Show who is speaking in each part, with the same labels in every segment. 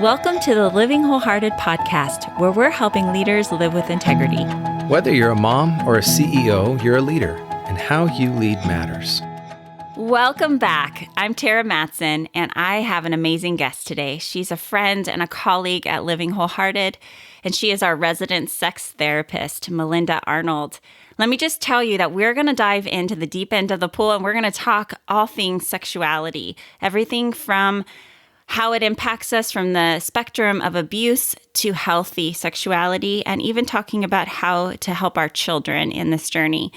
Speaker 1: Welcome to the Living Wholehearted podcast, where we're helping leaders live with integrity.
Speaker 2: Whether you're a mom or a CEO, you're a leader, and how you lead matters.
Speaker 1: Welcome back. I'm Tara Matson, and I have an amazing guest today. She's a friend and a colleague at Living Wholehearted, and she is our resident sex therapist, Melinda Arnold. Let me just tell you that we're going to dive into the deep end of the pool, and we're going to talk all things sexuality, everything from how it impacts us from the spectrum of abuse to healthy sexuality, and even talking about how to help our children in this journey.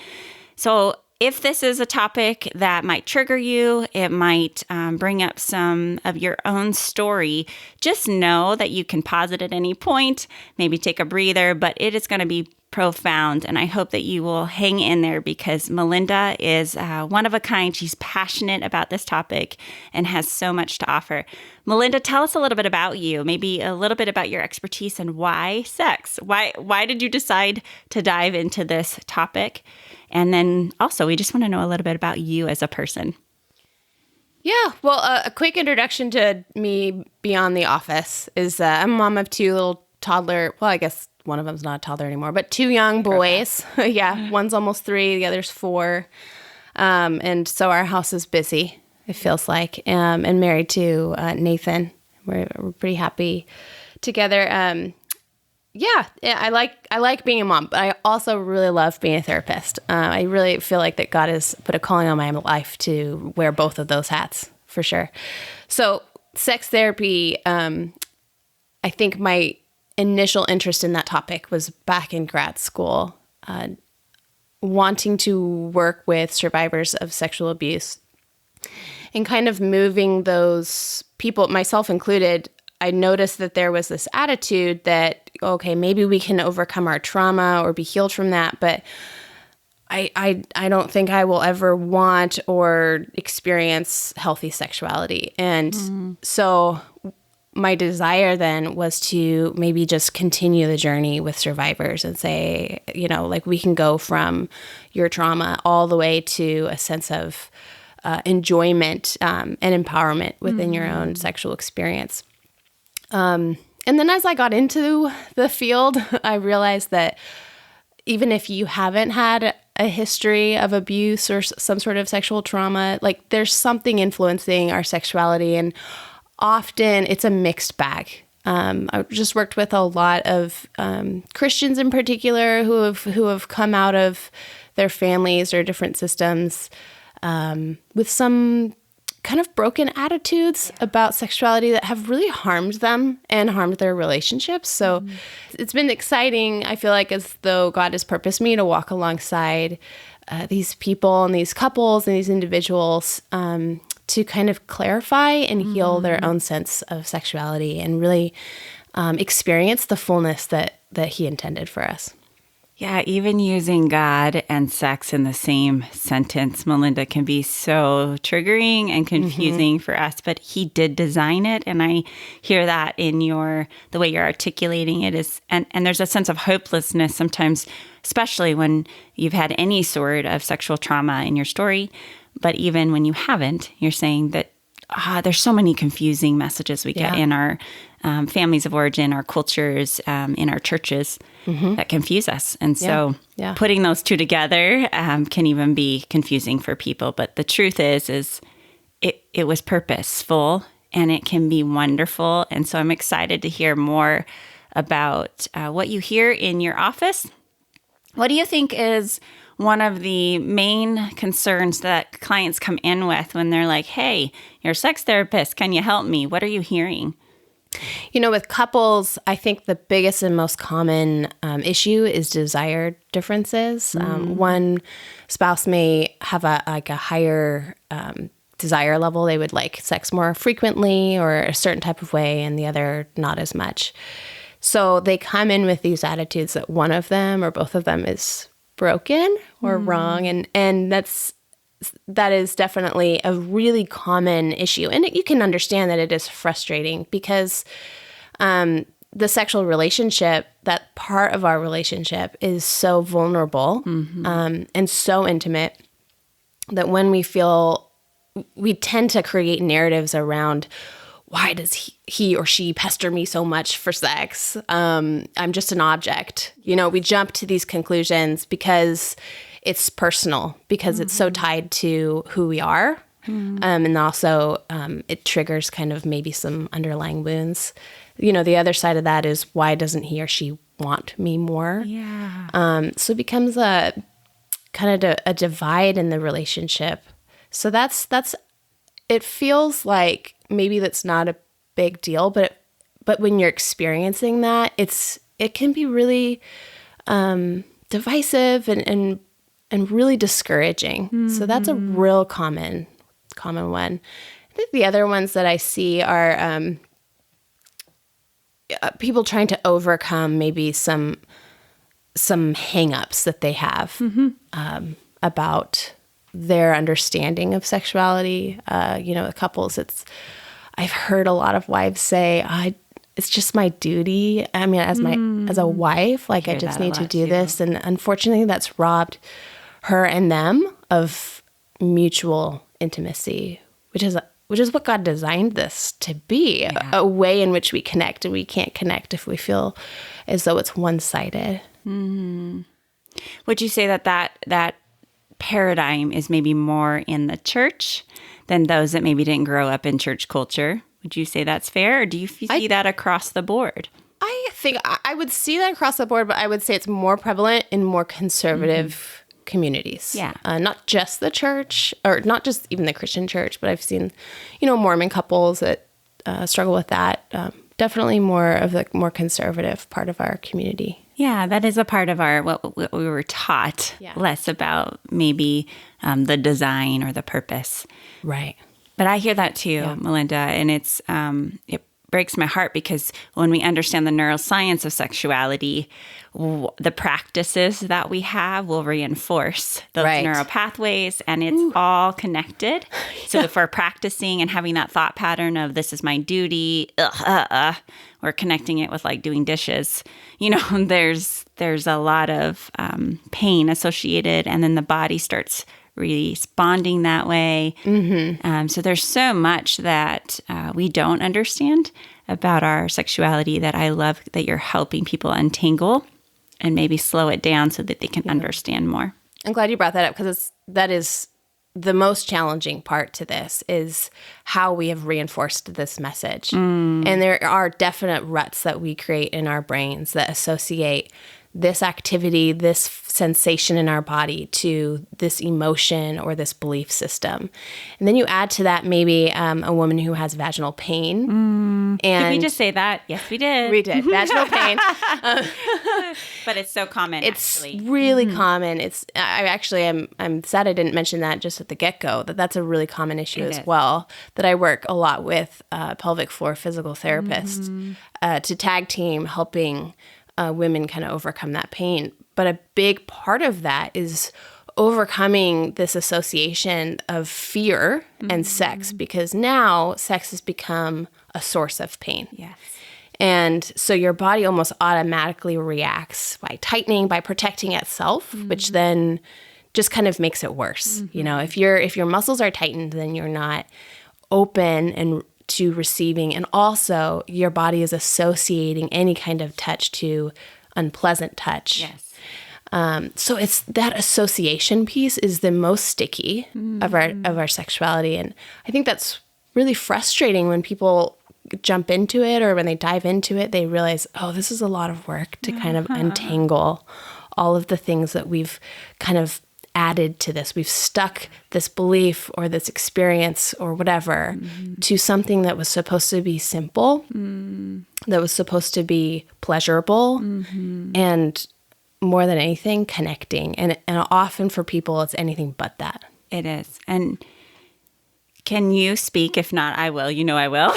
Speaker 1: So if this is a topic that might trigger you, it might bring up some of your own story, just know that you can pause it at any point, maybe take a breather, but it is going to be profound. And I hope that you will hang in there because Melinda is one of a kind. She's passionate about this topic and has so much to offer. Melinda, tell us a little bit about you, maybe a little bit about your expertise and why sex. Why did you decide to dive into this topic? And then also, we just want to know a little bit about you as a person.
Speaker 3: Yeah, well, a quick introduction to me beyond the office is I'm a mom of two little toddler, well, I guess one of them's not a toddler anymore, but two young boys. Yeah, one's almost 3, the other's 4. And so our house is busy, it feels like, and married to Nathan. We're pretty happy together. Yeah, I like being a mom, but I also really love being a therapist. I really feel like that God has put a calling on my life to wear both of those hats, for sure. So sex therapy, I think my initial interest in that topic was back in grad school, wanting to work with survivors of sexual abuse and kind of moving those people, myself included. I noticed that there was this attitude that, okay, maybe we can overcome our trauma or be healed from that, but I don't think I will ever want or experience healthy sexuality. And so my desire then was to maybe just continue the journey with survivors and say, like we can go from your trauma all the way to a sense of enjoyment and empowerment within your own sexual experience. And then as I got into the field, I realized that even if you haven't had a history of abuse or some sort of sexual trauma, like there's something influencing our sexuality, and often it's a mixed bag. I've just worked with a lot of Christians in particular who have come out of their families or different systems with some kind of broken attitudes about sexuality that have really harmed them and harmed their relationships. So it's been exciting. I feel like as though God has purposed me to walk alongside these people and these couples and these individuals to kind of clarify and heal their own sense of sexuality and really experience the fullness that He intended for us.
Speaker 1: Yeah, even using God and sex in the same sentence, Melinda, can be so triggering and confusing for us, but He did design it. And I hear that in the way you're articulating it is, and there's a sense of hopelessness sometimes, especially when you've had any sort of sexual trauma in your story. But even when you haven't, you're saying that there's so many confusing messages we get in our families of origin, our cultures, in our churches that confuse us. And so putting those two together can even be confusing for people. But the truth is it was purposeful and it can be wonderful. And so I'm excited to hear more about what you hear in your office. What do you think is one of the main concerns that clients come in with when they're like, hey, you're a sex therapist, can you help me? What are you hearing?
Speaker 3: With couples, I think the biggest and most common issue is desire differences. One spouse may have a higher desire level. They would like sex more frequently or a certain type of way, and the other not as much. So they come in with these attitudes that one of them or both of them is broken or wrong, and that is definitely a really common issue. And you can understand that it is frustrating because the sexual relationship, that part of our relationship, is so vulnerable and so intimate that when we tend to create narratives around why does he or she pester me so much for sex? I'm just an object. We jump to these conclusions because it's personal, because it's so tied to who we are. And also it triggers kind of maybe some underlying wounds. The other side of that is, why doesn't he or she want me more?
Speaker 1: Yeah.
Speaker 3: So it becomes a kind of a divide in the relationship. So that's it feels like maybe that's not a big deal, but when you're experiencing that, it can be really divisive and really discouraging. So that's a real common one. I think the other ones that I see are people trying to overcome maybe some hang-ups that they have about their understanding of sexuality. Couples, I've heard a lot of wives say, it's just my duty. I mean, as a wife, like, I just need to do this. And unfortunately, that's robbed her and them of mutual intimacy, which is what God designed this to be, a way in which we connect, and we can't connect if we feel as though it's one-sided.
Speaker 1: Would you say that paradigm is maybe more in the church than those that maybe didn't grow up in church culture? Would you say that's fair, or do you see that across the board?
Speaker 3: I think I would see that across the board, but I would say it's more prevalent in more conservative communities.
Speaker 1: Yeah.
Speaker 3: Not just the church, or not just even the Christian church, but I've seen, Mormon couples that struggle with that. Definitely more of the more conservative part of our community.
Speaker 1: Yeah, that is a part of what we were taught, less about maybe the design or the purpose.
Speaker 3: Right.
Speaker 1: But I hear that too, Melinda, and it breaks my heart, because when we understand the neuroscience of sexuality, the practices that we have will reinforce those neural pathways, and it's all connected. So if we're practicing and having that thought pattern of, this is my duty, we're connecting it with like doing dishes. There's a lot of pain associated, and then the body starts responding that way. So there's so much that we don't understand about our sexuality, that I love that you're helping people untangle and maybe slow it down so that they can understand more.
Speaker 3: I'm glad you brought that up, because that is the most challenging part to this, is how we have reinforced this message. And there are definite ruts that we create in our brains that associate this activity, this sensation in our body, to this emotion or this belief system. And then you add to that maybe a woman who has vaginal pain. And
Speaker 1: did we just say that? Yes, we did.
Speaker 3: We did. Vaginal pain.
Speaker 1: But it's so common,
Speaker 3: it's
Speaker 1: actually.
Speaker 3: really common. I'm sad I didn't mention that just at the get-go, that's a really common issue as well, that I work a lot with pelvic floor physical therapists to tag team helping women kind of overcome that pain. But a big part of that is overcoming this association of fear and sex, because now sex has become a source of pain.
Speaker 1: Yes.
Speaker 3: And so your body almost automatically reacts by tightening, by protecting itself, which then just kind of makes it worse. If your muscles are tightened, then you're not open and to receiving, and also your body is associating any kind of touch to unpleasant touch.
Speaker 1: Yes.
Speaker 3: So it's that association piece is the most sticky of our sexuality, and I think that's really frustrating when people jump into it, or when they dive into it, they realize, oh, this is a lot of work to kind of untangle all of the things that we've kind of added to this. We've stuck this belief or this experience or whatever to something that was supposed to be simple, that was supposed to be pleasurable, and more than anything, connecting. And often for people, it's anything but that.
Speaker 1: It is. And can you speak? If not, I will. I will.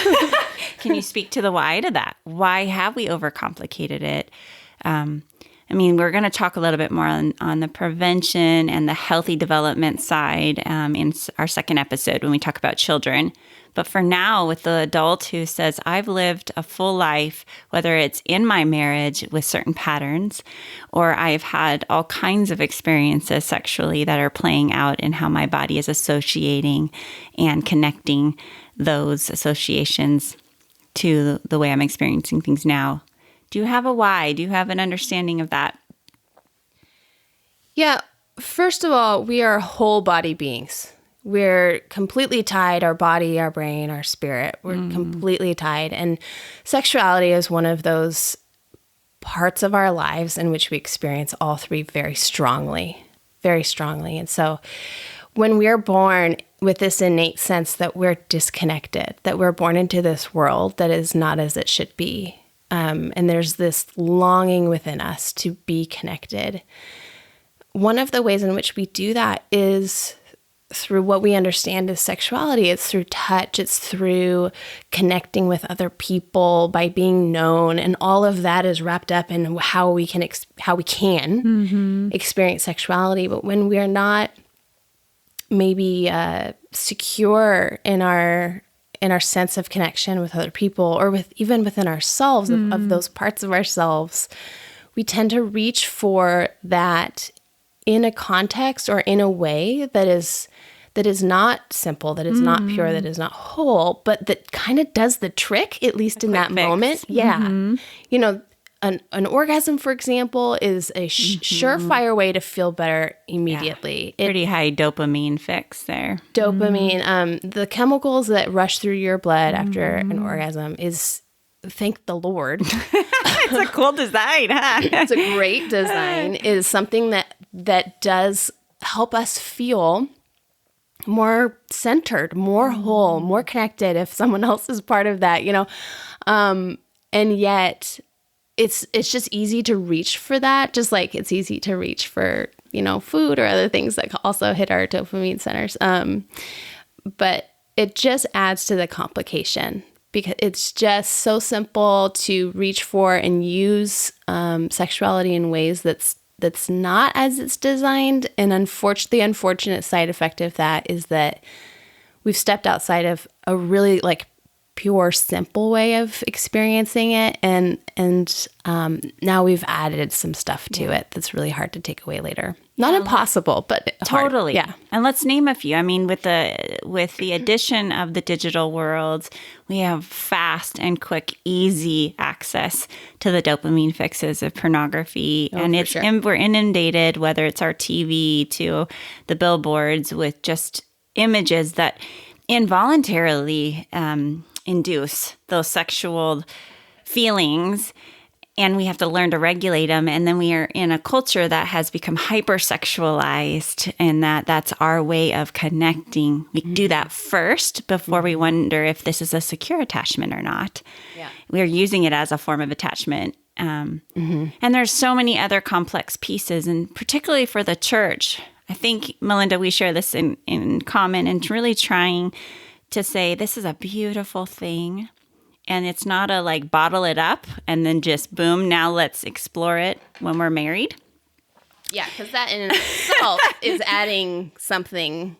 Speaker 1: Can you speak to the why to that? Why have we overcomplicated it? We're going to talk a little bit more on the prevention and the healthy development side in our second episode when we talk about children. But for now, with the adult who says, I've lived a full life, whether it's in my marriage with certain patterns, or I've had all kinds of experiences sexually that are playing out in how my body is associating and connecting those associations. to the way I'm experiencing things now. Do you have a why? Do you have an understanding of that?
Speaker 3: Yeah. First of all, we are whole body beings. We're completely tied, our body, our brain, our spirit. We're completely tied. And sexuality is one of those parts of our lives in which we experience all three very strongly, very strongly. And so when we're born with this innate sense that we're disconnected, that we're born into this world that is not as it should be, and there's this longing within us to be connected, one of the ways in which we do that is through what we understand as sexuality. It's through touch. It's through connecting with other people, by being known, and all of that is wrapped up in how we can experience sexuality. But when we are not maybe secure in our sense of connection with other people, or even within ourselves, of those parts of ourselves, we tend to reach for that in a context or in a way that is not simple, that is not pure, that is not whole, but that kind of does the trick, at least in that moment. Yeah. You know, an orgasm, for example, is a surefire way to feel better immediately.
Speaker 1: Yeah. Pretty high dopamine fix there.
Speaker 3: Dopamine, the chemicals that rush through your blood after an orgasm is, thank the Lord.
Speaker 1: It's a cool design, huh?
Speaker 3: It's a great design. It is something that does help us feel more centered, more whole, more connected if someone else is part of that, you know. And yet it's just easy to reach for that, just like it's easy to reach for, you know, food or other things that also hit our dopamine centers. But it just adds to the complication, because it's just so simple to reach for and use sexuality in ways that's not as it's designed. And the unfortunate side effect of that is that we've stepped outside of a really like pure, simple way of experiencing it. And now we've added some stuff to it that's really hard to take away later. Not impossible, but
Speaker 1: totally.
Speaker 3: Hard. Yeah.
Speaker 1: And let's name a few. I mean, with the addition of the digital world, we have fast and quick, easy access to the dopamine fixes of pornography. And we're inundated, whether it's our TV to the billboards, with just images that involuntarily induce those sexual feelings. And we have to learn to regulate them. And then we are in a culture that has become hypersexualized, and that's our way of connecting. We do that first before we wonder if this is a secure attachment or not. Yeah. We're using it as a form of attachment. And there's so many other complex pieces, and particularly for the church. I think, Melinda, we share this in common, and really trying to say this is a beautiful thing. And it's not a like bottle it up and then just boom, now let's explore it when we're married.
Speaker 3: Yeah, because that in itself is adding something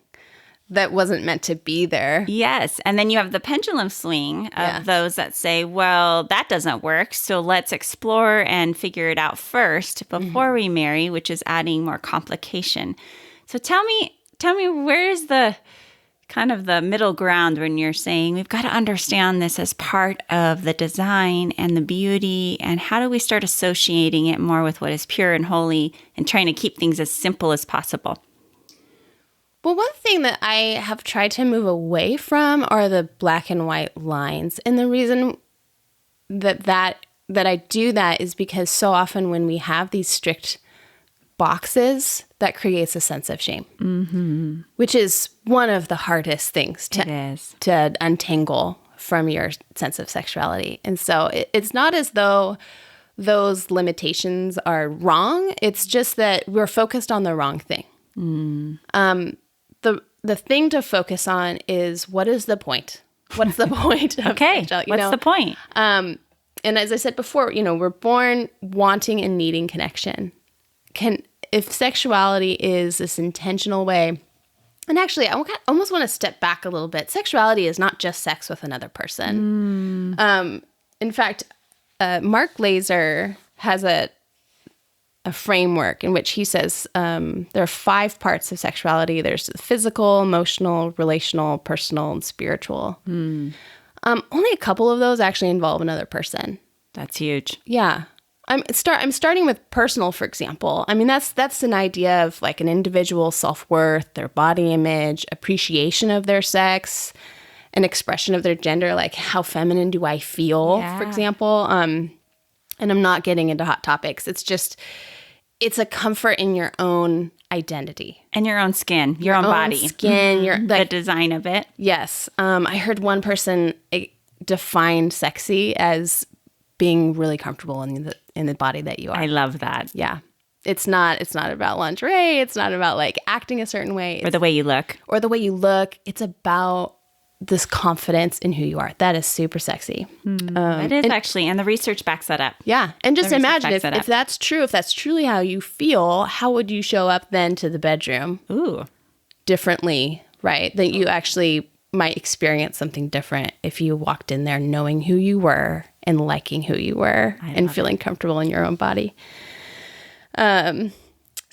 Speaker 3: that wasn't meant to be there.
Speaker 1: Yes. And then you have the pendulum swing of those that say, well, that doesn't work, so let's explore and figure it out first before we marry, which is adding more complication. So tell me, where's the kind of the middle ground when you're saying we've got to understand this as part of the design and the beauty, and how do we start associating it more with what is pure and holy and trying to keep things as simple as possible?
Speaker 3: Well, one thing that I have tried to move away from are the black and white lines. And the reason that I do that is because so often when we have these strict boxes, that creates a sense of shame, which is one of the hardest things to untangle from your sense of sexuality. And so it's not as though those limitations are wrong. It's just that we're focused on the wrong thing. The thing to focus on is, what is the point? What's the point of sexuality?
Speaker 1: What's the point?
Speaker 3: And as I said before, we're born wanting and needing connection. If sexuality is this intentional way, and actually, I almost want to step back a little bit. Sexuality is not just sex with another person. In fact, Mark Laser has a framework in which he says there are 5 parts of sexuality. There's physical, emotional, relational, personal, and spiritual. Only a couple of those actually involve another person.
Speaker 1: That's huge.
Speaker 3: Yeah. I'm starting with personal, for example. I mean, that's an idea of like an individual's self-worth, their body image, appreciation of their sex, an expression of their gender, like how feminine do I feel, for example. And I'm not getting into hot topics. It's a comfort in your own identity.
Speaker 1: And your own skin, your own body.
Speaker 3: Skin, your
Speaker 1: the design of it.
Speaker 3: Yes. I heard one person defined sexy as being really comfortable in the body that you are.
Speaker 1: I love that.
Speaker 3: Yeah. It's not about lingerie. It's not about like acting a certain way.
Speaker 1: Or the way you look.
Speaker 3: It's about this confidence in who you are. That is super sexy.
Speaker 1: It is actually. And the research backs that up.
Speaker 3: Yeah. And just imagine if that's true, if that's truly how you feel, how would you show up then to the bedroom?
Speaker 1: Ooh.
Speaker 3: Differently, right? That you actually might experience something different if you walked in there knowing who you were and liking who you were and feeling comfortable in your own body.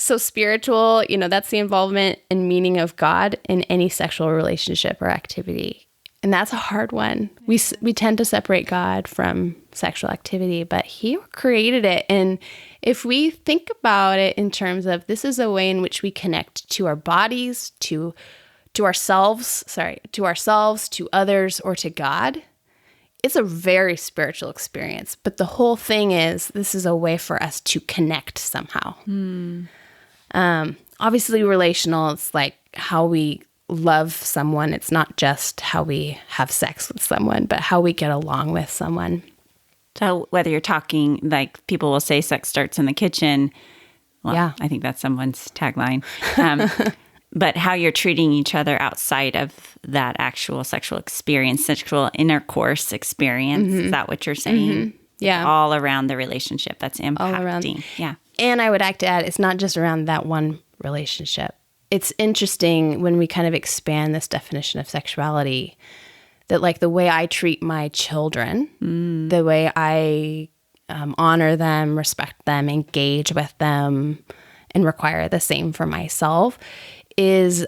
Speaker 3: So spiritual, that's the involvement and meaning of God in any sexual relationship or activity. And that's a hard one. We tend to separate God from sexual activity, but he created it. And if we think about it in terms of this is a way in which we connect to our bodies, to ourselves, to others, or to God, it's a very spiritual experience. But the whole thing is this is a way for us to connect somehow. Obviously relational, it's like how we love someone. It's not just how we have sex with someone, but how we get along with someone.
Speaker 1: So whether you're talking, like people will say sex starts in the kitchen. Well,
Speaker 3: Yeah.
Speaker 1: I think that's someone's tagline. But how you're treating each other outside of that actual sexual experience, sexual intercourse experience. Is that what you're saying?
Speaker 3: Yeah.
Speaker 1: All around the relationship that's impacting.
Speaker 3: All around.
Speaker 1: Yeah.
Speaker 3: And I would like to add, it's not just around that one relationship. It's interesting when we kind of expand this definition of sexuality, that like the way I treat my children, the way I honor them, respect them, engage with them, and require the same for myself is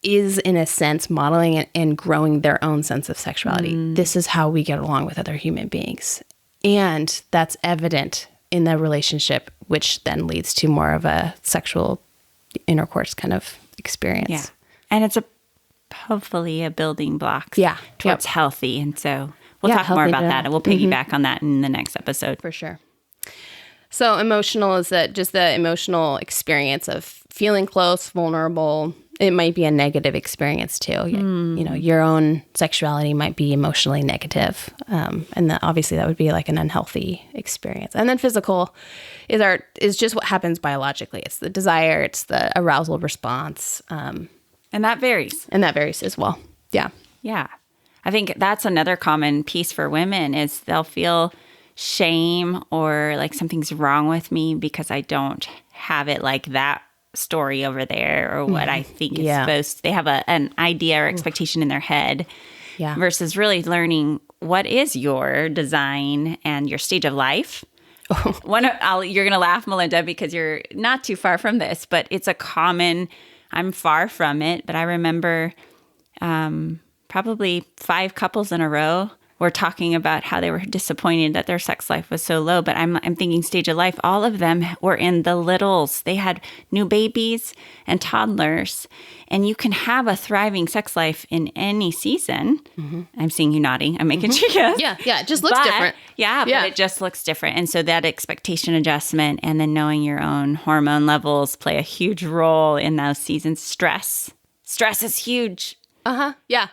Speaker 3: in a sense modeling and growing their own sense of sexuality. This is how we get along with other human beings. And that's evident in the relationship, which then leads to more of a sexual intercourse kind of experience.
Speaker 1: Yeah. And it's hopefully a building block towards healthy. And so we'll talk more about that, and we'll piggyback on that in the next episode.
Speaker 3: For sure. So emotional is just the emotional experience of feeling close, vulnerable. It might be a negative experience too. Your own sexuality might be emotionally negative. And obviously that would be like an unhealthy experience. And then physical is just what happens biologically. It's the desire, it's the arousal response.
Speaker 1: And that varies.
Speaker 3: And that varies as well. Yeah.
Speaker 1: Yeah. I think that's another common piece for women is they'll feel shame or like something's wrong with me because I don't have it like that story over there or what I think is supposed. They have an idea or expectation in their head versus really learning what is your design and your stage of life. You're going to laugh, Melinda, because you're not too far from this, but it's a common, I'm far from it, but I remember probably 5 couples in a row were talking about how they were disappointed that their sex life was so low. But I'm thinking stage of life, all of them were in the littles. They had new babies and toddlers. And you can have a thriving sex life in any season. I'm seeing you nodding. I'm making sure yes.
Speaker 3: Yeah. It just looks different.
Speaker 1: But it just looks different. And so that expectation adjustment and then knowing your own hormone levels play a huge role in those seasons. Stress is huge.
Speaker 3: Yeah.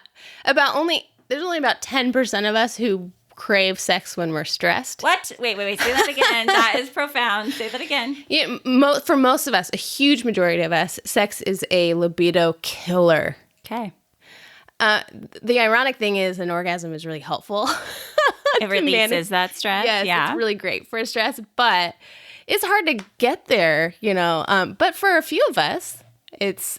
Speaker 3: There's only about 10% of us who crave sex when we're stressed.
Speaker 1: What? Wait. Say that again. That is profound. Say that again.
Speaker 3: Yeah, for most of us, a huge majority of us, sex is a libido killer.
Speaker 1: Okay.
Speaker 3: The ironic thing is an orgasm is really helpful.
Speaker 1: It releases that stress.
Speaker 3: Yes, it's really great for stress, but it's hard to get there, But for a few of us,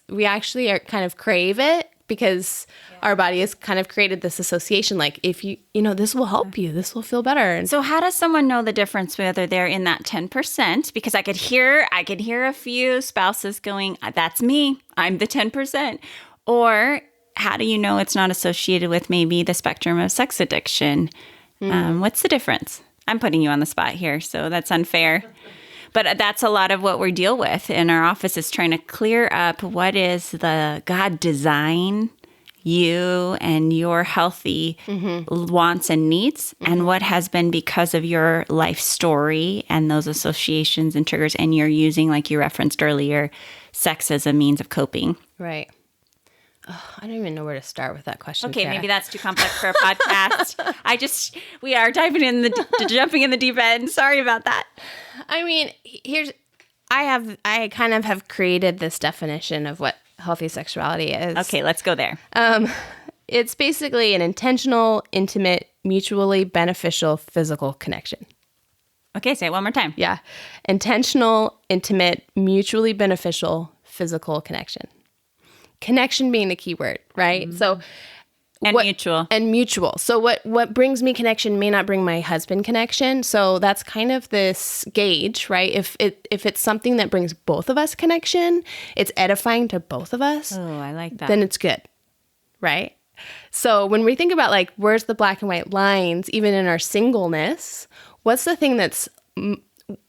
Speaker 3: we actually are kind of crave it. Because our body has kind of created this association, like if this will help you, this will feel better. And
Speaker 1: so how does someone know the difference whether they're in that 10%? Because I could hear a few spouses going, that's me, I'm the 10%. Or how do you know it's not associated with maybe the spectrum of sex addiction? What's the difference? I'm putting you on the spot here, so that's unfair. But that's a lot of what we deal with in our office is trying to clear up what is the God design you and your healthy wants and needs, and what has been because of your life story and those associations and triggers, and you're using, like you referenced earlier, sex as a means of coping.
Speaker 3: Right. Oh, I don't even know where to start with that question.
Speaker 1: Okay,
Speaker 3: Sarah.
Speaker 1: maybe that's too complex for a podcast. We are diving in jumping in the deep end. Sorry about that.
Speaker 3: I mean, I kind of have created this definition of what healthy sexuality is.
Speaker 1: Okay, let's go there.
Speaker 3: It's basically an intentional, intimate, mutually beneficial physical connection.
Speaker 1: Okay, say it one more time.
Speaker 3: Yeah. Intentional, intimate, mutually beneficial physical connection. Connection being the key word, right? So
Speaker 1: mutual.
Speaker 3: And mutual. So what brings me connection may not bring my husband connection. So that's kind of this gauge, right? If it's something that brings both of us connection, it's edifying to both of us.
Speaker 1: Oh, I like that.
Speaker 3: Then it's good, right? So when we think about like, where's the black and white lines, even in our singleness, what's the thing that's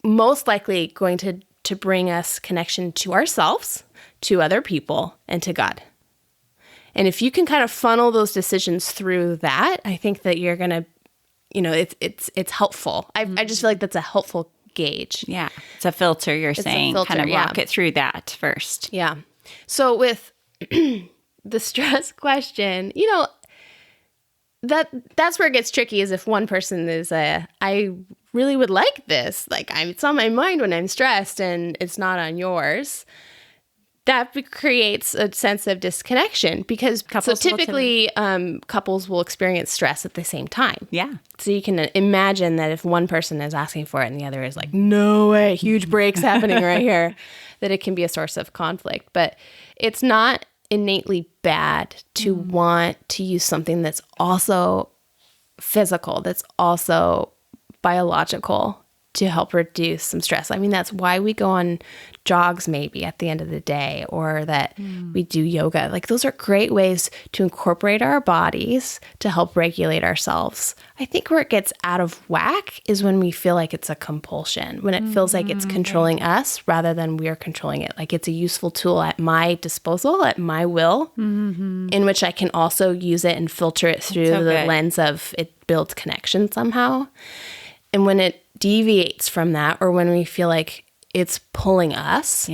Speaker 3: most likely going to bring us connection to ourselves, to other people, and to God? And if you can kind of funnel those decisions through that, I think that you're going to, it's helpful. I just feel like that's a helpful gauge.
Speaker 1: Yeah. It's a filter, you're saying. Kind of walk it through that first.
Speaker 3: Yeah. So with the stress question, that's where it gets tricky, is if one person is I really would like this. Like it's on my mind when I'm stressed and it's not on yours. That creates a sense of disconnection because typically couples will experience stress at the same time.
Speaker 1: Yeah.
Speaker 3: So you can imagine that if one person is asking for it and the other is like, no way, huge breaks happening right here, that it can be a source of conflict. But it's not innately bad to want to use something that's also physical, that's also biological, to help reduce some stress. I mean, that's why we go on jogs maybe at the end of the day, or that we do yoga. Like those are great ways to incorporate our bodies to help regulate ourselves. I think where it gets out of whack is when we feel like it's a compulsion, when it feels like it's controlling us rather than we are controlling it. Like it's a useful tool at my disposal, at my will, in which I can also use it and filter it through the lens of it builds connection somehow. And when it deviates from that, or when we feel like it's pulling us,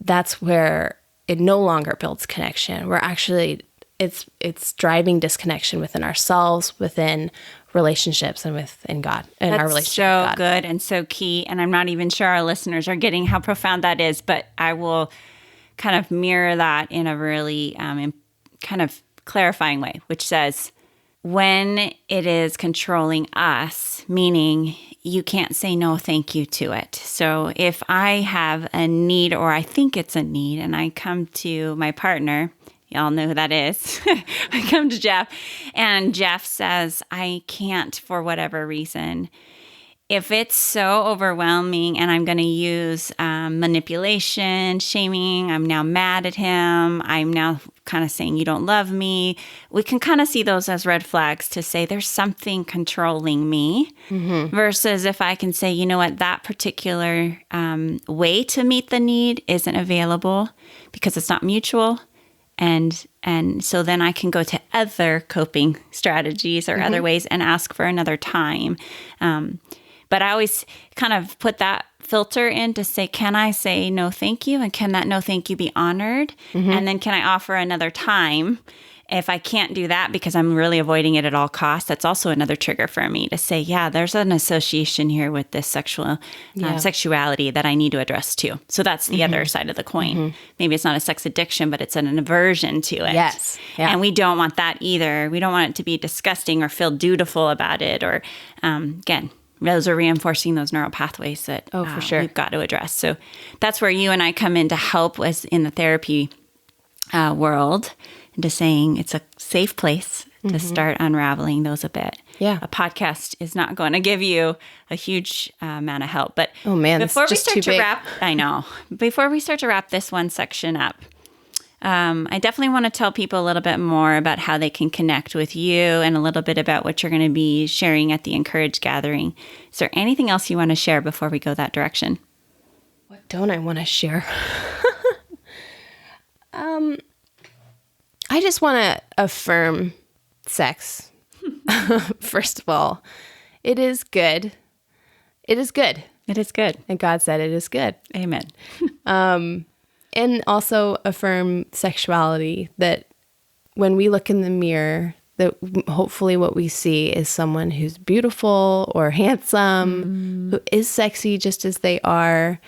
Speaker 3: that's where it no longer builds connection. We're actually, it's driving disconnection within ourselves, within relationships, and within God, and our relationship with God.
Speaker 1: So good and so key. And I'm not even sure our listeners are getting how profound that is, but I will kind of mirror that in a really kind of clarifying way, which says, when it is controlling us, meaning you can't say no thank you to it. So if I have a need, or I think it's a need, and I come to my partner, y'all know who that is. I come to Jeff, and Jeff says, I can't for whatever reason. If it's so overwhelming and I'm going to use manipulation, shaming, I'm now mad at him, I'm now kind of saying you don't love me, we can kind of see those as red flags to say there's something controlling me, versus if I can say, you know what, that particular way to meet the need isn't available because it's not mutual. And so then I can go to other coping strategies or other ways and ask for another time. But I always kind of put that filter in to say, can I say no thank you? And can that no thank you be honored? And then can I offer another time? If I can't do that because I'm really avoiding it at all costs, that's also another trigger for me to say, yeah, there's an association here with this sexuality that I need to address too. So that's the other side of the coin. Maybe it's not a sex addiction, but it's an aversion to it.
Speaker 3: Yes. Yeah.
Speaker 1: And we don't want that either. We don't want it to be disgusting or feel dutiful about it. Or again, those are reinforcing those neural pathways that
Speaker 3: for sure
Speaker 1: we've got to address. So that's where you and I come in to help us in the therapy world, into saying it's a safe place to start unraveling those a bit.
Speaker 3: Yeah.
Speaker 1: A podcast is not going to give you a huge amount of help. But
Speaker 3: oh man,
Speaker 1: before we
Speaker 3: just
Speaker 1: start
Speaker 3: too
Speaker 1: to
Speaker 3: big.
Speaker 1: wrap, I know. Before we start to wrap this one section up, I definitely want to tell people a little bit more about how they can connect with you and a little bit about what you're going to be sharing at the Encourage Gathering. Is there anything else you want to share before we go that direction?
Speaker 3: What don't I want to share? I just want to affirm sex. First of all, it is good. It is good.
Speaker 1: It is good.
Speaker 3: And God said it is good.
Speaker 1: Amen.
Speaker 3: And also affirm sexuality, that when we look in the mirror, that hopefully what we see is someone who's beautiful or handsome, who is sexy just as they are.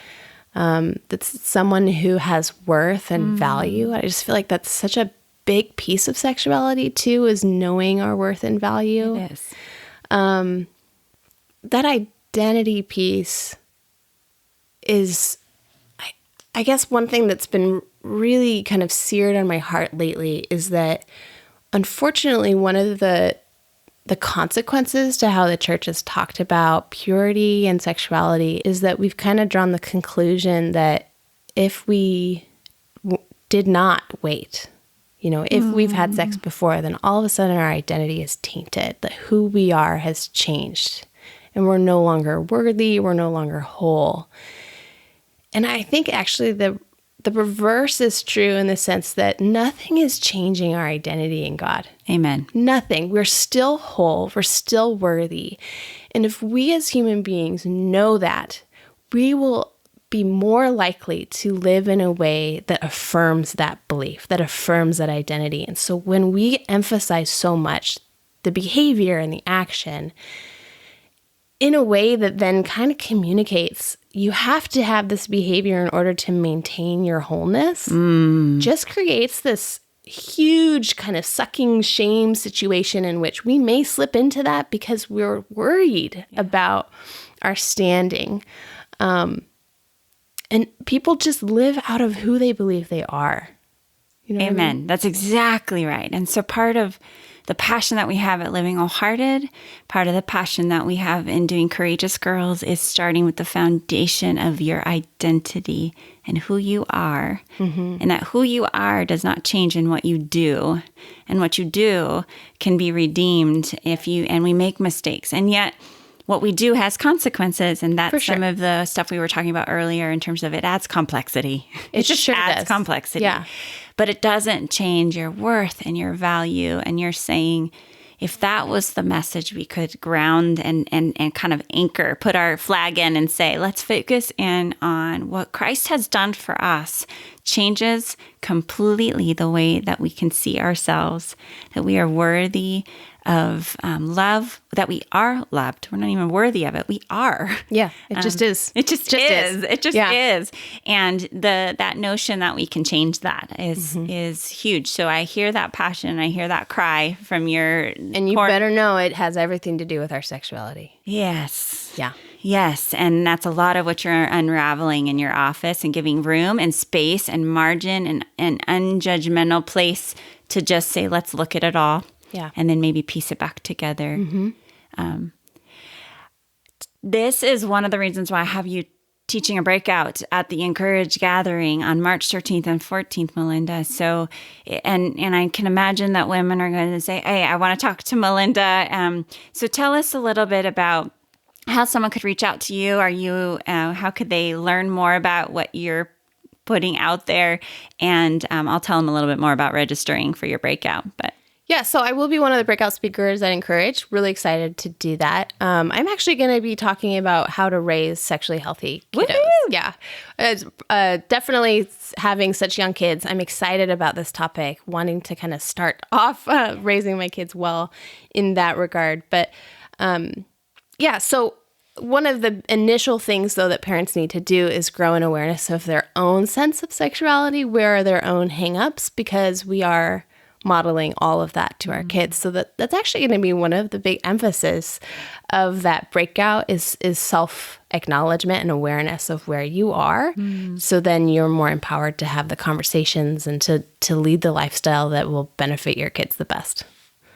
Speaker 3: That's someone who has worth and value. I just feel like that's such a big piece of sexuality too, is knowing our worth and value.
Speaker 1: It is.
Speaker 3: That identity piece is, I guess one thing that's been really kind of seared on my heart lately is that, unfortunately, one of the consequences to how the church has talked about purity and sexuality is that we've kind of drawn the conclusion that if we did not wait, if we've had sex before, then all of a sudden our identity is tainted, that who we are has changed, and we're no longer worthy, we're no longer whole. And I think actually the reverse is true, in the sense that nothing is changing our identity in God.
Speaker 1: Amen.
Speaker 3: Nothing. We're still whole. We're still worthy. And if we as human beings know that, we will be more likely to live in a way that affirms that belief, that affirms that identity. And so when we emphasize so much the behavior and the action in a way that then kind of communicates, you have to have this behavior in order to maintain your wholeness, just creates this huge kind of sucking shame situation in which we may slip into that because we're worried about our standing. And people just live out of who they believe they are. You know what I
Speaker 1: Amen.
Speaker 3: mean?
Speaker 1: That's exactly right. And so part of the passion that we have at Living Wholehearted, part of the passion that we have in doing Courageous Girls, is starting with the foundation of your identity and who you are. And that who you are does not change in what you do. And what you do can be redeemed and we make mistakes. And yet what we do has consequences, and that's some of the stuff we were talking about earlier in terms of it adds complexity. It just
Speaker 3: sure
Speaker 1: adds
Speaker 3: does.
Speaker 1: complexity.
Speaker 3: Yeah.
Speaker 1: But it doesn't change your worth and your value. And you're saying, if that was the message, we could ground and kind of anchor, put our flag in and say, let's focus in on what Christ has done for us, changes completely the way that we can see ourselves, that we are worthy of love, that we are loved. We're not even worthy of it. We are.
Speaker 3: Yeah, it just is.
Speaker 1: It just is. It just is. And that notion that we can change that is huge. So I hear that passion and I hear that cry from your...
Speaker 3: And you better know it has everything to do with our sexuality.
Speaker 1: Yes.
Speaker 3: Yeah.
Speaker 1: Yes. And that's a lot of what you're unraveling in your office, and giving room and space and margin and an unjudgmental place to just say, let's look at it all.
Speaker 3: Yeah.
Speaker 1: And then maybe piece it back together. This is one of the reasons why I have you teaching a breakout at the Encourage Gathering on March 13th and 14th, Melinda. So, and I can imagine that women are going to say, hey, I want to talk to Melinda. So tell us a little bit about how someone could reach out to you. How could they learn more about what you're putting out there? And I'll tell them a little bit more about registering for your breakout. But
Speaker 3: yeah, so I will be one of the breakout speakers at Encourage. Really excited to do that. I'm actually going to be talking about how to raise sexually healthy kiddos.
Speaker 1: Woo-hoo!
Speaker 3: Yeah, definitely having such young kids. I'm excited about this topic, wanting to kind of start off raising my kids well in that regard. But yeah, so one of the initial things, though, that parents need to do is grow an awareness of their own sense of sexuality. Where are their own hang-ups? Because we are modeling all of that to our kids. So that's actually going to be one of the big emphasis of that breakout is self-acknowledgement and awareness of where you are. So then you're more empowered to have the conversations and to lead the lifestyle that will benefit your kids the best.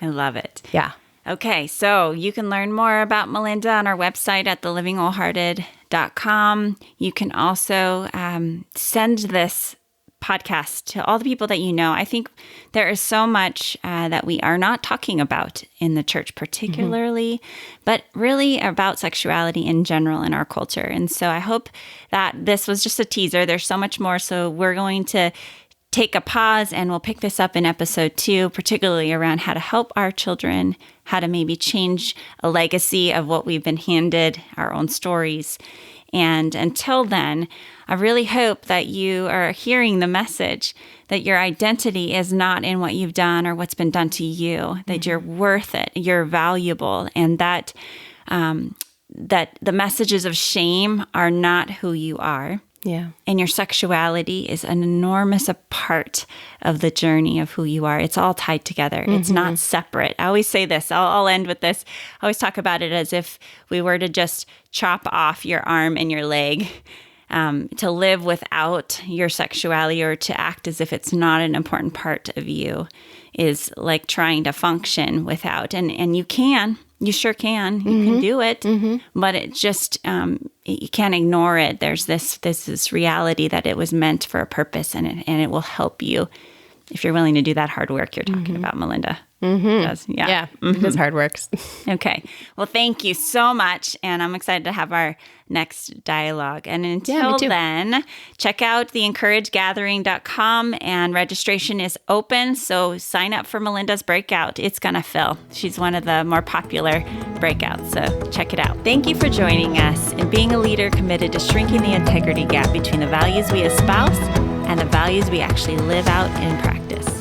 Speaker 1: I love it.
Speaker 3: Yeah.
Speaker 1: Okay, so you can learn more about Melinda on our website at thelivingwholehearted.com. You can also send this podcast to all the people that you know. I think there is so much that we are not talking about in the church particularly, but really about sexuality in general in our culture. And so I hope that this was just a teaser. There's so much more. So we're going to take a pause and we'll pick this up in episode 2, particularly around how to help our children, how to maybe change a legacy of what we've been handed, our own stories. And until then, I really hope that you are hearing the message that your identity is not in what you've done or what's been done to you, that you're worth it, you're valuable, and that that the messages of shame are not who you are.
Speaker 3: Yeah.
Speaker 1: And your sexuality is an enormous part of the journey of who you are. It's all tied together. It's not separate. I always say this. I'll end with this. I always talk about it as if we were to just chop off your arm and your leg. To live without your sexuality or to act as if it's not an important part of you is like trying to function without. And you can. You sure can. You can do it, but it just you can't ignore it. There's this reality that it was meant for a purpose, and it will help you if you're willing to do that hard work you're talking about, Melinda.
Speaker 3: Yeah, it is hard work.
Speaker 1: Okay. Well, thank you so much, and I'm excited to have our next dialogue. And until then, check out theencouragegathering.com, and registration is open, so sign up for Melinda's breakout. It's going to fill. She's one of the more popular breakouts, so check it out. Thank you for joining us in being a leader committed to shrinking the integrity gap between the values we espouse and the values we actually live out in practice.